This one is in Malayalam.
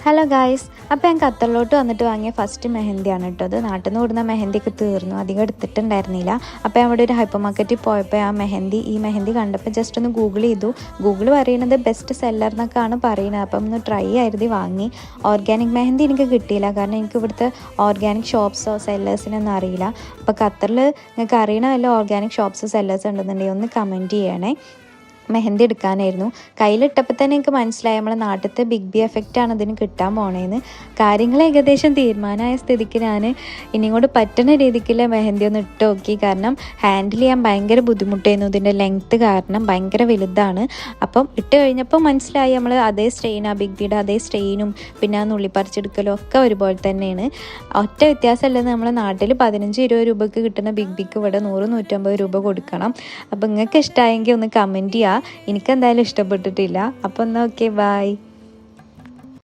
ഹലോ ഗായ്സ്, അപ്പോൾ ഞാൻ ഖത്തറിലോട്ട് വന്നിട്ട് വാങ്ങിയ ഫസ്റ്റ് മെഹന്തിയാണ് കേട്ടോ. അത് നാട്ടിൽ നിന്ന് കൊടുക്കുന്ന മെഹന്തിയൊക്കെ തീർന്നു, അധികം എടുത്തിട്ടുണ്ടായിരുന്നില്ല. അപ്പോൾ അവിടെ ഒരു ഹൈപ്പർ മാർക്കറ്റിൽ പോയപ്പോൾ ഈ മെഹന്തി കണ്ടപ്പോൾ ജസ്റ്റ് ഒന്ന് ഗൂഗിൾ ചെയ്തു. ഗൂഗിൾ പറയുന്നത് ബെസ്റ്റ് സെല്ലർ എന്നൊക്കെയാണ് പറയുന്നത്. അപ്പം ഒന്ന് ട്രൈ ആയിരുന്നു വാങ്ങി. ഓർഗാനിക് മെഹന്തി എനിക്ക് കിട്ടിയില്ല, കാരണം എനിക്ക് ഇവിടുത്തെ ഓർഗാനിക് ഷോപ്സോ സെല്ലേഴ്സിനൊന്നും അറിയില്ല. അപ്പോൾ ഖത്തറിൽ നിങ്ങൾക്ക് അറിയണ വല്ല ഓർഗാനിക് ഷോപ്സോ സെല്ലേഴ്സ് ഉണ്ടെന്നുണ്ടെങ്കിൽ ഒന്ന് കമൻറ്റ് ചെയ്യണേ. മെഹന്തി എടുക്കാനായിരുന്നു. കയ്യിലിട്ടപ്പോൾ തന്നെ എനിക്ക് മനസ്സിലായി നമ്മളെ നാട്ടിലത്തെ ബിഗ് ബി എഫക്റ്റാണ് ഇതിന് കിട്ടാൻ പോണേന്ന്. കാര്യങ്ങൾ ഏകദേശം തീരുമാനമായ സ്ഥിതിക്ക് ഞാൻ ഇനിയും കൊണ്ട് പറ്റുന്ന രീതിക്കുള്ള മെഹന്തി ഒന്ന് ഇട്ട് നോക്കി. കാരണം ഹാൻഡിൽ ചെയ്യാൻ ഭയങ്കര ബുദ്ധിമുട്ടായിരുന്നു, ഇതിൻ്റെ ലെങ്ത്ത് കാരണം ഭയങ്കര വലുതാണ്. അപ്പം ഇട്ട് കഴിഞ്ഞപ്പോൾ മനസ്സിലായി നമ്മൾ അതേ സ്ട്രെയിൻ, ബിഗ് ബിയുടെ അതേ സ്ട്രെയിനും പിന്നെ നുള്ളിപ്പറിച്ചെടുക്കലും ഒക്കെ ഒരുപോലെ തന്നെയാണ്. ഒറ്റ വ്യത്യാസമല്ലെന്ന് നമ്മളെ നാട്ടിൽ 15-20 രൂപയ്ക്ക് കിട്ടുന്ന ബിഗ് ബിക്ക് ഇവിടെ 100-150 രൂപ കൊടുക്കണം. അപ്പോൾ നിങ്ങൾക്ക് ഇഷ്ടമായെങ്കിൽ ഒന്ന് കമൻറ്റ് ചെയ്യുക. എനിക്കെന്തായാലും ഇഷ്ടപ്പെട്ടിട്ടില്ല. അപ്പോൾ എന്നാൽ ഓക്കെ, ബൈ.